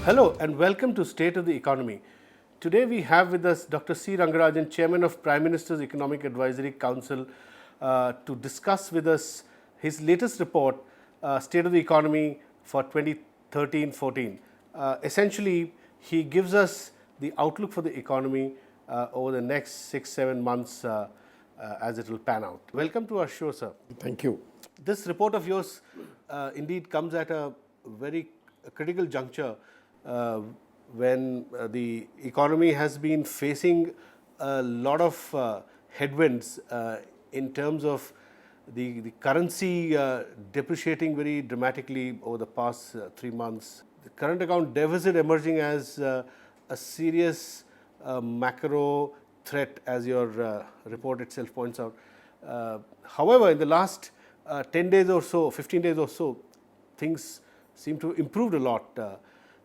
Hello and welcome to State of the Economy. Today we have with us Dr. C. Rangarajan, Chairman of Prime Minister's Economic Advisory Council, to discuss with us his latest report, State of the Economy for 2013-14. Essentially, he gives us the outlook for the economy over the next 6-7 months as it will pan out. Welcome to our show, sir. Thank you. This report of yours indeed comes at a very critical juncture when the economy has been facing a lot of headwinds in terms of the currency depreciating very dramatically over the past 3 months. The current account deficit emerging as a serious macro threat, as your report itself points out. However, in the last 10 days or so, 15 days or so, things seem to have improved a lot.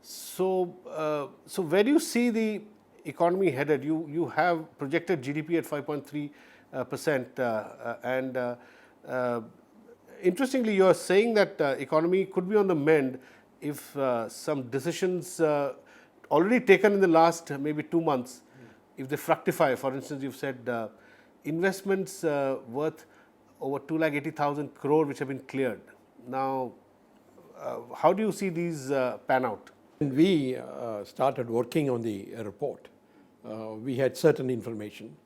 So where do you see the economy headed? You have projected GDP at 5.3%, and interestingly, you are saying that economy could be on the mend if some decisions already taken in the last maybe 2 months, if they fructify. For instance, you've said investments worth over 2,80,000 crore which have been cleared. Now, how do you see these pan out? When we started working on the report, we had certain information,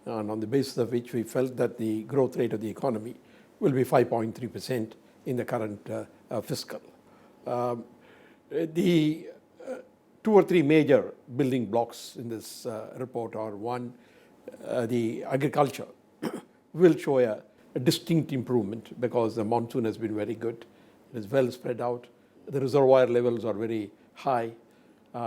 and on the basis of which we felt that the growth rate of the economy will be 5.3% in the current fiscal. The 2 or 3 major building blocks in this report are: one, the agriculture will show a distinct improvement because the monsoon has been very good. It is well spread out. The reservoir levels are very high.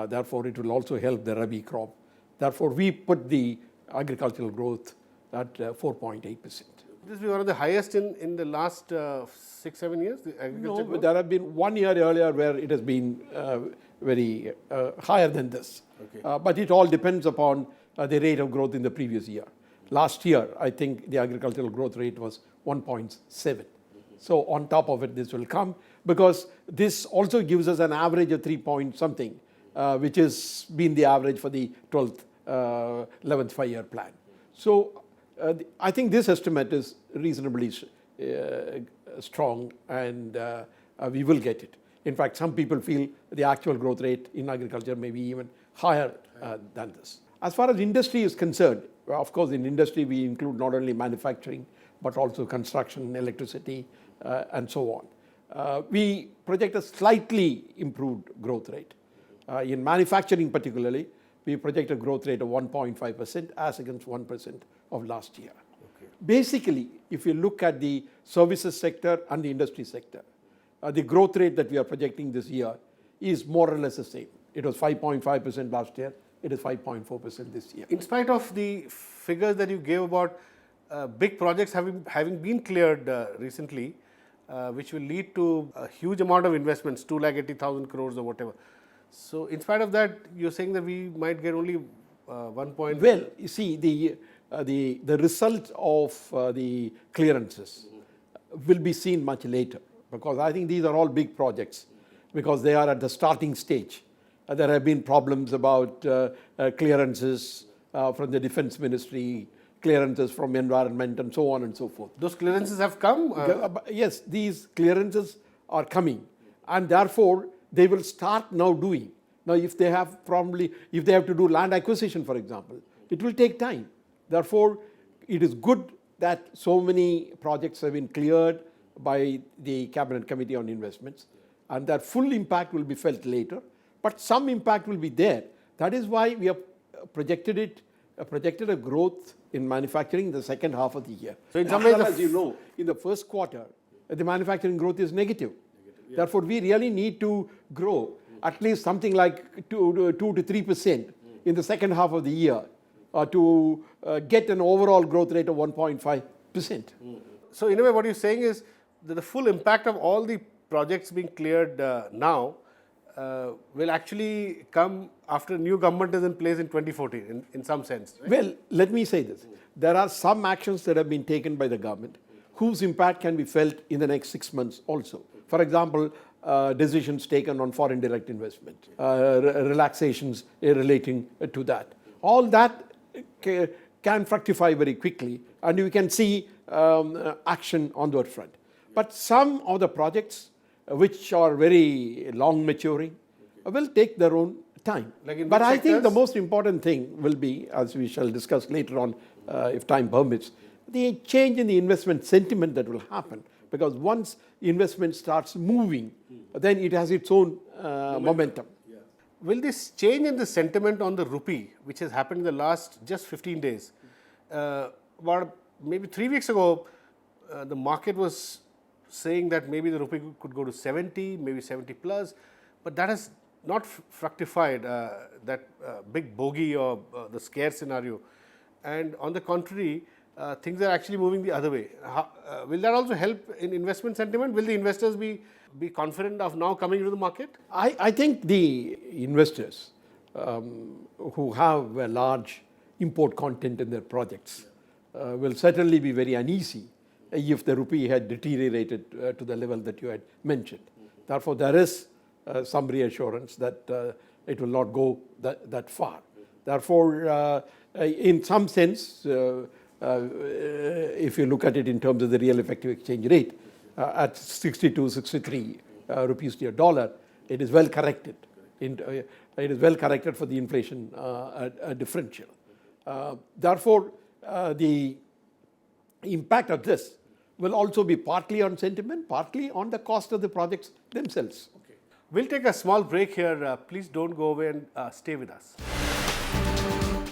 Therefore, it will also help the Rabi crop. Therefore, we put the agricultural growth at 4.8%. This will be one of the highest in the last 6-7 years? The agriculture growth? There have been 1 year earlier where it has been very higher than this. Okay. But it all depends upon the rate of growth in the previous year. Last year, I think the agricultural growth rate was 1.7. So on top of it, this will come, because this also gives us an average of 3 point something, which has been the average for the 12th, 11th 5-year plan. So I think this estimate is reasonably strong, and we will get it. In fact, some people feel the actual growth rate in agriculture may be even higher than this. As far as industry is concerned, of course, in industry we include not only manufacturing but also construction, electricity, and so on. We project a slightly improved growth rate. In manufacturing particularly, we project a growth rate of 1.5% as against 1% of last year. Okay. Basically, if you look at the services sector and the industry sector, the growth rate that we are projecting this year is more or less the same. It was 5.5% last year. It is 5.4% this year. In spite of the figures that you gave about big projects having been cleared recently, which will lead to a huge amount of investments, 2,80,000 crores or whatever. So, in spite of that, you're saying that we might get only 1 point. Well, you see, the result of the clearances will be seen much later, because I think these are all big projects, because they are at the starting stage. There have been problems about clearances from the Defense Ministry, clearances from environment, and so on and so forth. Those clearances have come? Yes, these clearances are coming, and therefore they will start now doing. Now, if they have to do land acquisition, for example, it will take time. Therefore, it is good that so many projects have been cleared by the Cabinet Committee on Investments, and that full impact will be felt later, but some impact will be there. That is why we have projected a growth in manufacturing in the second half of the year. So in some ways, as you know, in the first quarter, the manufacturing growth is negative. Yeah. Therefore, we really need to grow at least something like 2 to 3% in the second half of the year to get an overall growth rate of 1.5%. So in a way, what you're saying is that the full impact of all the projects being cleared now will actually come after new government is in place in 2014, in some sense. Right? Well, let me say this. There are some actions that have been taken by the government whose impact can be felt in the next 6 months also. For example, decisions taken on foreign direct investment, relaxations relating to that. All that can fructify very quickly, and you can see action on that front. But some of the projects which are very long maturing will take their own time. But I think the most important thing will be, as we shall discuss later on, if time permits, the change in the investment sentiment that will happen. Because once investment starts moving, then it has its own momentum. Yeah. Will this change in the sentiment on the rupee, which has happened in the last just 15 days, about maybe 3 weeks ago, the market was saying that maybe the rupee could go to 70, maybe 70 plus, but that has not fructified, that big bogey or the scare scenario. And on the contrary, things are actually moving the other way. Will that also help in investment sentiment? Will the investors be confident of now coming into the market? I think the investors who have a large import content in their projects will certainly be very uneasy if the rupee had deteriorated to the level that you had mentioned. Therefore, there is some reassurance that it will not go that far. Therefore, in some sense, if you look at it in terms of the real effective exchange rate, at 62, 63 rupees to a dollar, it is well corrected. It is well corrected for the inflation differential. Therefore, the impact of this will also be partly on sentiment, partly on the cost of the projects themselves. Okay. We'll take a small break here. Please don't go away and stay with us.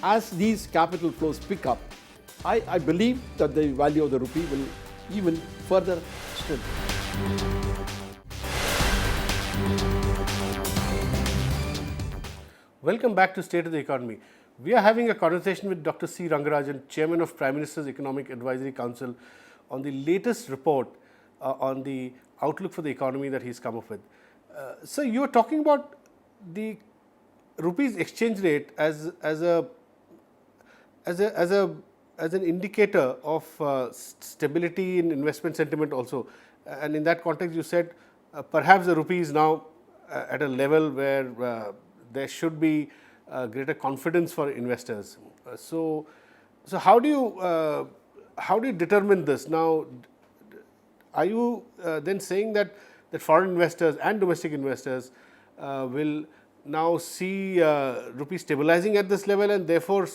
As these capital flows pick up, I believe that the value of the rupee will even further strengthen. Welcome back to State of the Economy. We are having a conversation with Dr. C. Rangarajan, Chairman of Prime Minister's Economic Advisory Council, on the latest report on the outlook for the economy that he's come up with. So you were talking about the rupee's exchange rate as an indicator of stability in investment sentiment also. And in that context, you said perhaps the rupee is now at a level where there should be greater confidence for investors. So how do you determine this? Now, are you then saying that foreign investors and domestic investors will now see rupee stabilizing at this level and therefore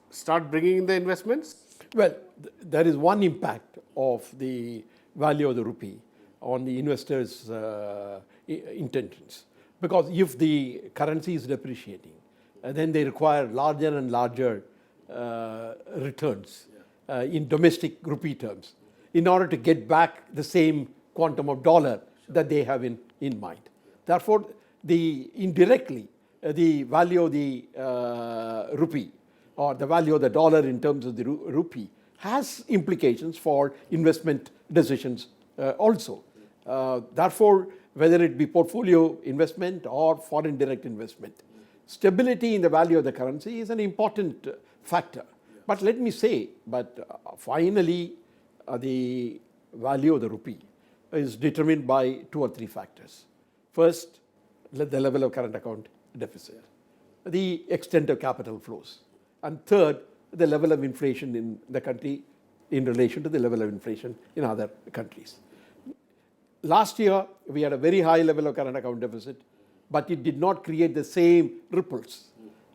start bringing in the investments? Well, there is one impact of the value of the rupee on the investors' intentions. Because if the currency is depreciating, then they require larger and larger returns in domestic rupee terms in order to get back the same quantum of dollar that they have in mind. Therefore, indirectly, the value of the rupee or the value of the dollar in terms of the rupee has implications for investment decisions also. Therefore, whether it be portfolio investment or foreign direct investment, stability in the value of the currency is an important factor. But let me say, finally, the value of the rupee is determined by 2 or 3 factors. First, the level of current account deficit, the extent of capital flows, and third, the level of inflation in the country in relation to the level of inflation in other countries. Last year, we had a very high level of current account deficit, but it did not create the same ripples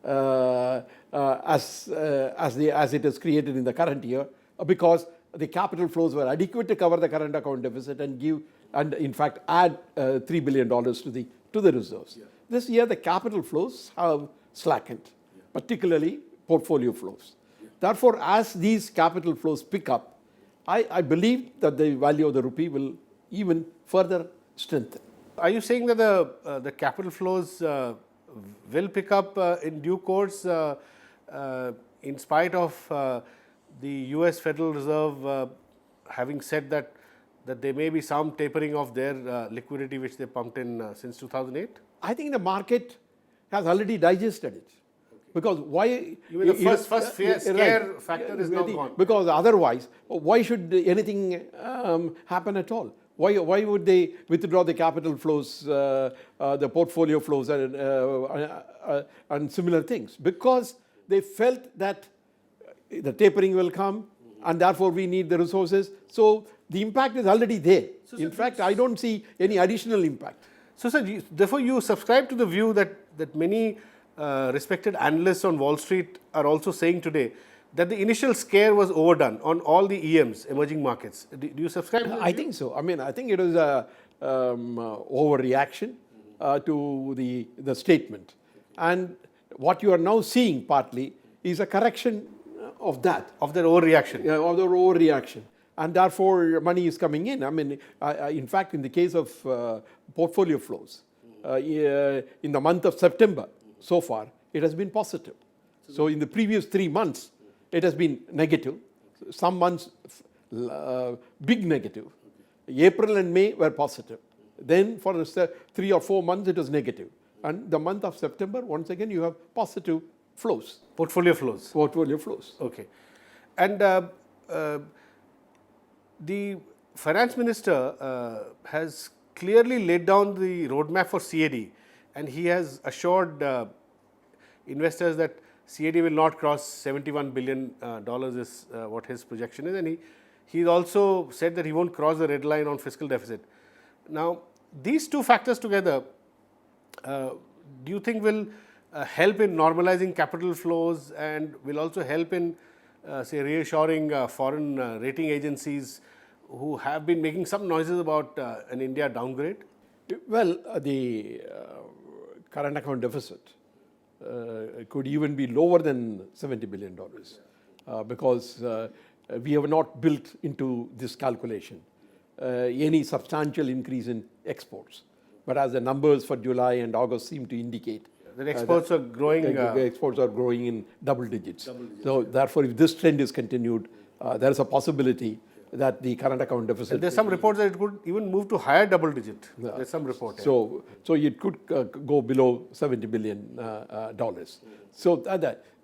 as it is created in the current year, because the capital flows were adequate to cover the current account deficit and in fact add $3 billion to the reserves. Yeah. This year, the capital flows have slackened, particularly portfolio flows. Yeah. Therefore, as these capital flows pick up, I believe that the value of the rupee will even further strengthen. Are you saying that the capital flows will pick up in due course in spite of the US Federal Reserve having said that there may be some tapering of their liquidity which they pumped in since 2008? I think the market has already digested it. Because why? You mean the first scare factor is now gone? Because otherwise, why should anything happen at all? Why would they withdraw the capital flows, the portfolio flows, and similar things? Because they felt that the tapering will come, and therefore we need the resources. So the impact is already there. In fact, I don't see any additional impact. So, sir, therefore you subscribe to the view that many respected analysts on Wall Street are also saying today that the initial scare was overdone on all the EMs, emerging markets. Do you subscribe to that I view? think so. I mean, I think it was a overreaction to the statement. And what you are now seeing partly is a correction of that. Of their overreaction. Yeah, of the overreaction. And therefore, money is coming in. I mean, in fact, in the case of portfolio flows, in the month of September, so far, it has been positive. So in the previous 3 months, it has been negative. Some months, big negative. April and May were positive. Then for 3 or 4 months, it was negative. And the month of September, once again, you have positive flows. Portfolio flows. Portfolio flows. Okay. And the finance minister has clearly laid down the roadmap for CAD, and he has assured investors that CAD will not cross $71 billion is what his projection is, and he also said that he won't cross the red line on fiscal deficit. Now, these two factors together, do you think will help in normalizing capital flows and will also help in, say, reassuring foreign rating agencies who have been making some noises about an India downgrade? Well, the current account deficit could even be lower than $70 billion because we have not built into this calculation any substantial increase in exports. But as the numbers for July and August seem to indicate, the exports are growing. Exports are growing in double digits. So therefore, if this trend is continued, there is a possibility that the current account deficit. And there's some reports that it could even move to higher double digit. There's some report. So it could go below $70 billion. So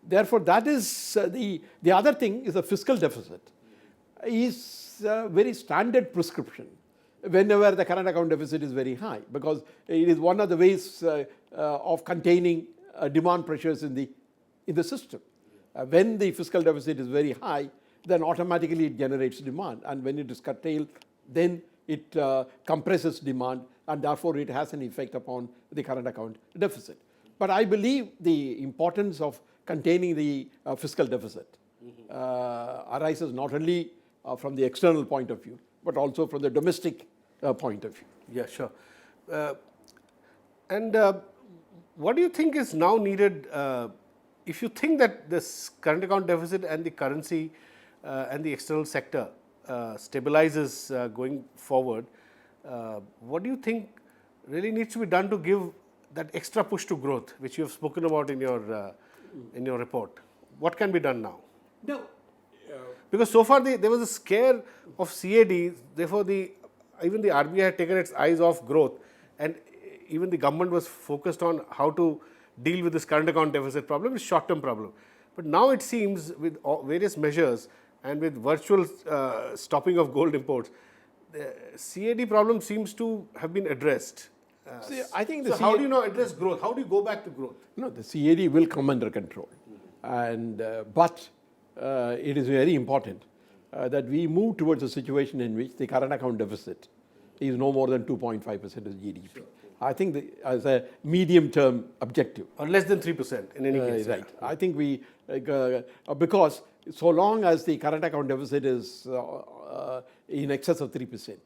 therefore, that is the other thing is the fiscal deficit is a very standard prescription whenever the current account deficit is very high, because it is one of the ways of containing demand pressures in the system. When the fiscal deficit is very high, then automatically it generates demand, and when it is curtailed, then it compresses demand, and therefore it has an effect upon the current account deficit. But I believe the importance of containing the fiscal deficit arises not only from the external point of view, but also from the domestic point of view. Yeah, sure. And what do you think is now needed if you think that this current account deficit and the currency and the external sector stabilizes going forward? What do you think really needs to be done to give that extra push to growth, which you have spoken about in your report? What can be done now? No. Because so far there was a scare of CAD, therefore even the RBI had taken its eyes off growth, and even the government was focused on how to deal with this current account deficit problem, it's short-term problem. But now it seems with various measures and with virtual stopping of gold imports, the CAD problem seems to have been addressed. See, I think so how do you now address growth? How do you go back to growth? No, the CAD will come under control, and but it is very important that we move towards a situation in which the current account deficit is no more than 2.5% of GDP. Sure. I think as a medium-term objective. Or less than 3% in any case. Right. I think because so long as the current account deficit is in excess of 3%,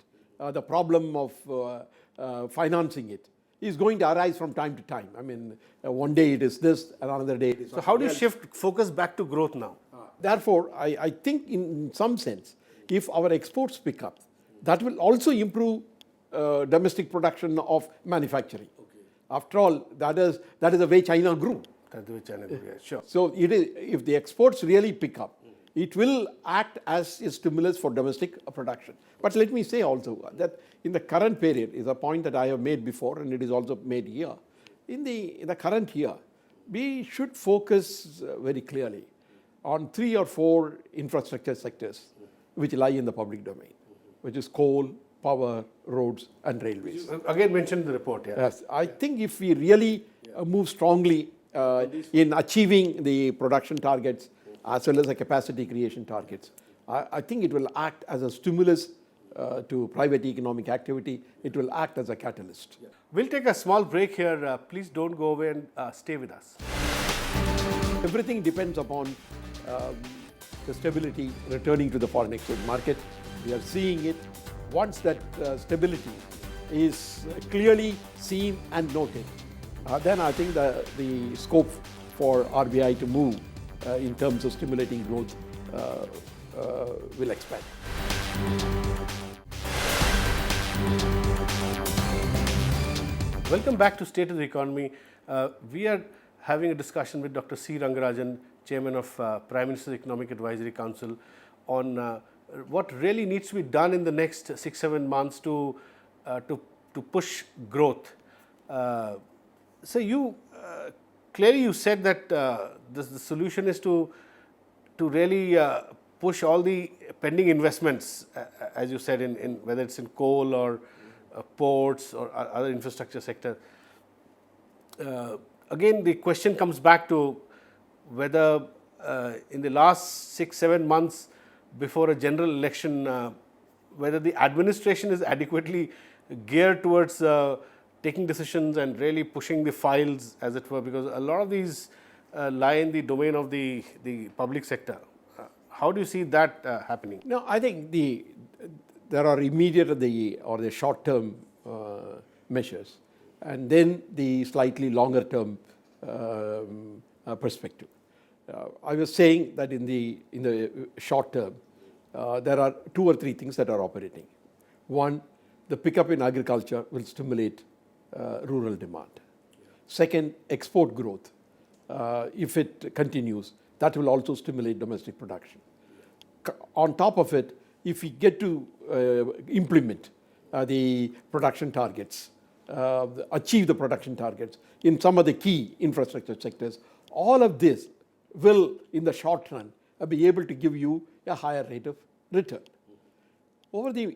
the problem of financing it is going to arise from time to time. I mean, one day it is this, another day it is. So how do you shift focus back to growth now? Therefore, I think in some sense, if our exports pick up, that will also improve domestic production of manufacturing. Okay. After all, that is the way China grew. That's the way China grew, yeah, sure. So if the exports really pick up, it will act as a stimulus for domestic production. But let me say also that in the current period is a point that I have made before, and it is also made here. In the current year, we should focus very clearly on 3 or 4 infrastructure sectors which lie in the public domain, which is coal, power, roads, and railways. Again mentioned in the report, yeah. Yes, I think if we really move strongly in achieving the production targets as well as the capacity creation targets, I think it will act as a stimulus to private economic activity. It will act as a catalyst. We'll take a small break here. Please don't go away and stay with us. Everything depends upon the stability returning to the foreign exchange market. We are seeing it. Once that stability is clearly seen and noted, then I think the scope for RBI to move in terms of stimulating growth will expand. Welcome back to State of the Economy. We are having a discussion with Dr. C. Rangarajan, Chairman of Prime Minister's Economic Advisory Council, on what really needs to be done in the next 6-7 months to push growth. So you clearly you said that the solution is to really push all the pending investments, as you said, in whether it's in coal or ports or other infrastructure sector. Again, the question comes back to whether in the last 6-7 months before a general election, whether the administration is adequately geared towards taking decisions and really pushing the files, as it were, because a lot of these lie in the domain of the public sector. How do you see that happening? No, I think there are immediate or the short-term measures, and then the slightly longer-term perspective. I was saying that in the short term, there are 2 or 3 things that are operating. One, the pickup in agriculture will stimulate rural demand. Second, export growth, if it continues, that will also stimulate domestic production. On top of it, if we get to implement the production targets, achieve the production targets in some of the key infrastructure sectors, all of this will, in the short run, be able to give you a higher rate of return. Over the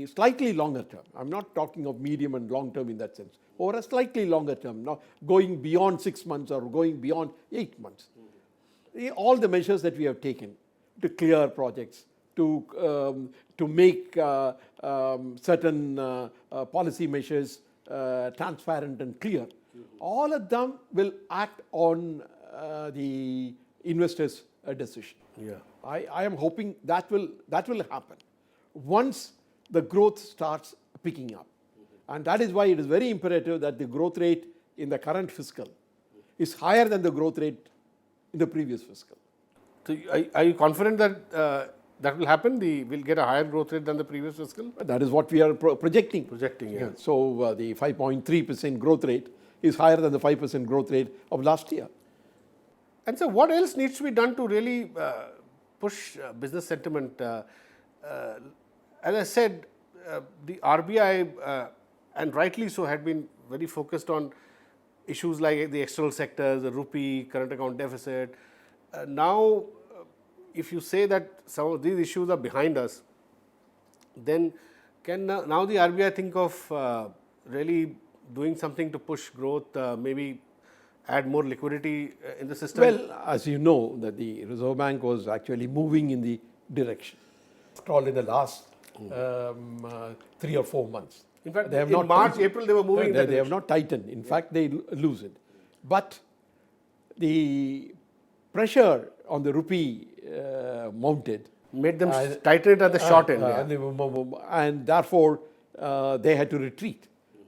slightly longer term, I'm not talking of medium and long term in that sense, over a slightly longer term, now going beyond 6 months or going beyond 8 months, all the measures that we have taken to clear projects, to make certain policy measures transparent and clear, all of them will act on the investors' decision. Yeah. I am hoping that will happen once the growth starts picking up. And that is why it is very imperative that the growth rate in the current fiscal is higher than the growth rate in the previous fiscal. So are you confident that that will happen? We'll get a higher growth rate than the previous fiscal? That is what we are projecting. Projecting, yeah. So the 5.3% growth rate is higher than the 5% growth rate of last year. And so what else needs to be done to really push business sentiment? As I said, the RBI, and rightly so, had been very focused on issues like the external sectors, the rupee, current account deficit. Now, if you say that some of these issues are behind us, then can now the RBI think of really doing something to push growth, maybe add more liquidity in the system? Well, as you know, that the Reserve Bank was actually moving in the direction. After all, in the last 3 or 4 months. In fact, in March, April, they were moving in that They have not tightened. In fact, they loosened. But the pressure on the rupee mounted. Made them tighten it at the short end. And therefore, they had to retreat.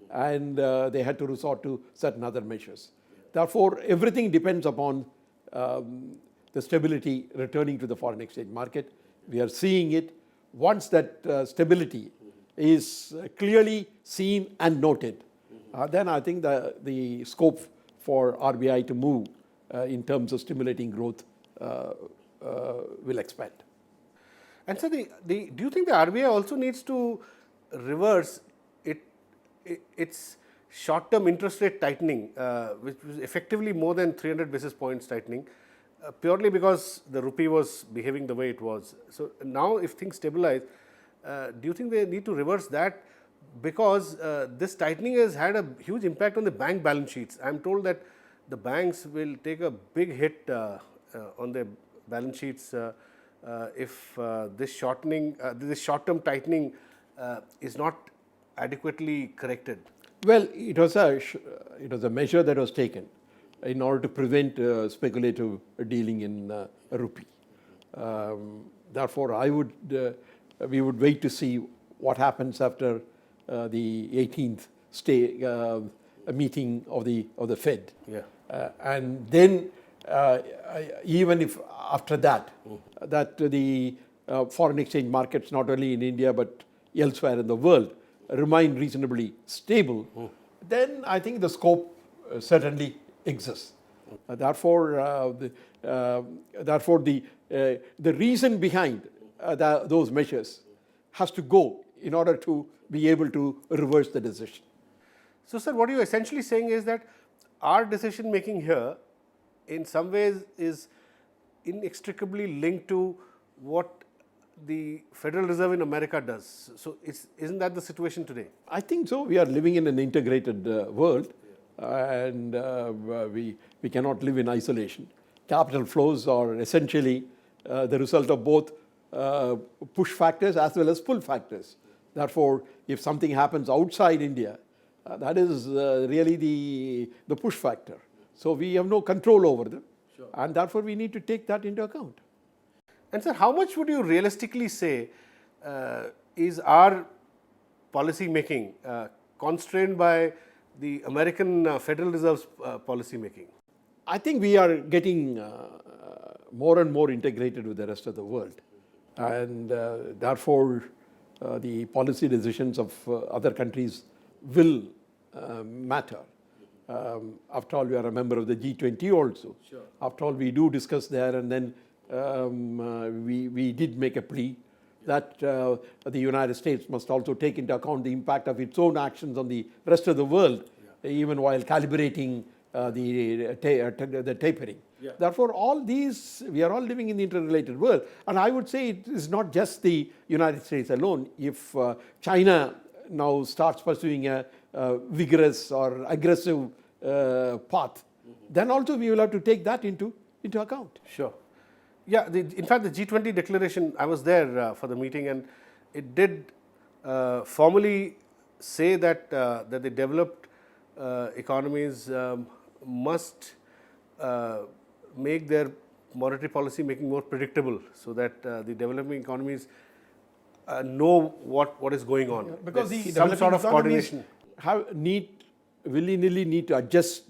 And they had to resort to certain other measures. Therefore, everything depends upon the stability returning to the foreign exchange market. We are seeing it. Once that stability is clearly seen and noted, then I think the scope for RBI to move in terms of stimulating growth will expand. And so, do you think the RBI also needs to reverse its short-term interest rate tightening, which was effectively more than 300 basis points tightening, purely because the rupee was behaving the way it was? So now, if things stabilize, Do you think they need to reverse that? Because this tightening has had a huge impact on the bank balance sheets. I am told that the banks will take a big hit on their balance sheets if this short-term tightening is not adequately corrected. Well, it was a measure that was taken in order to prevent speculative dealing in rupee. Therefore, we would wait to see what happens after the 18th meeting of the Fed. Yeah. And then, even if after that, that the foreign exchange markets, not only in India but elsewhere in the world, remain reasonably stable, then I think the scope certainly exists. Therefore, the reason behind those measures has to go in order to be able to reverse the decision. So, sir, what you're essentially saying is that our decision making here in some ways is inextricably linked to what the Federal Reserve in America does. So, isn't that the situation today? I think so. We are living in an integrated world, and we cannot live in isolation. Capital flows are essentially the result of both push factors as well as pull factors. Therefore, if something happens outside India, that is really the push factor. So we have no control over them, and therefore we need to take that into account. And sir, how much would you realistically say is our policy making constrained by the American Federal Reserve's policy making? I think we are getting more and more integrated with the rest of the world, and therefore the policy decisions of other countries will matter. After all, we are a member of the G20 also. Sure. After all, we do discuss there, and then we did make a plea that the United States must also take into account the impact of its own actions on the rest of the world, even while calibrating the tapering. Yeah. Therefore, all these, we are all living in the interrelated world. And I would say it is not just the United States alone. If China now starts pursuing a vigorous or aggressive path, then also we will have to take that into account. Sure. Yeah, in fact, the G20 declaration, I was there for the meeting, and it did formally say that the developed economies must make their monetary policy making more predictable, so that the developing economies know what is going on. Because there's the some sort of coordination willy-nilly need to adjust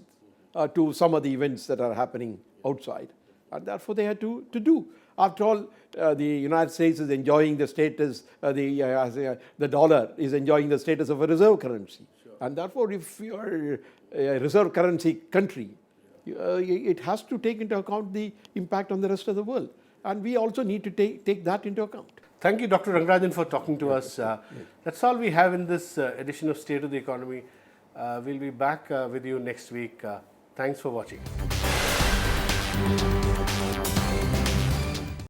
to some of the events that are happening outside, and therefore they had to do. After all, the United States is enjoying the status, the dollar is enjoying the status of a reserve currency. Sure. And therefore, if you are a reserve currency country, it has to take into account the impact on the rest of the world. And we also need to take that into account. Thank you, Dr. Rangarajan, for talking to us. That's all we have in this edition of State of the Economy. We'll be back with you next week. Thanks for watching.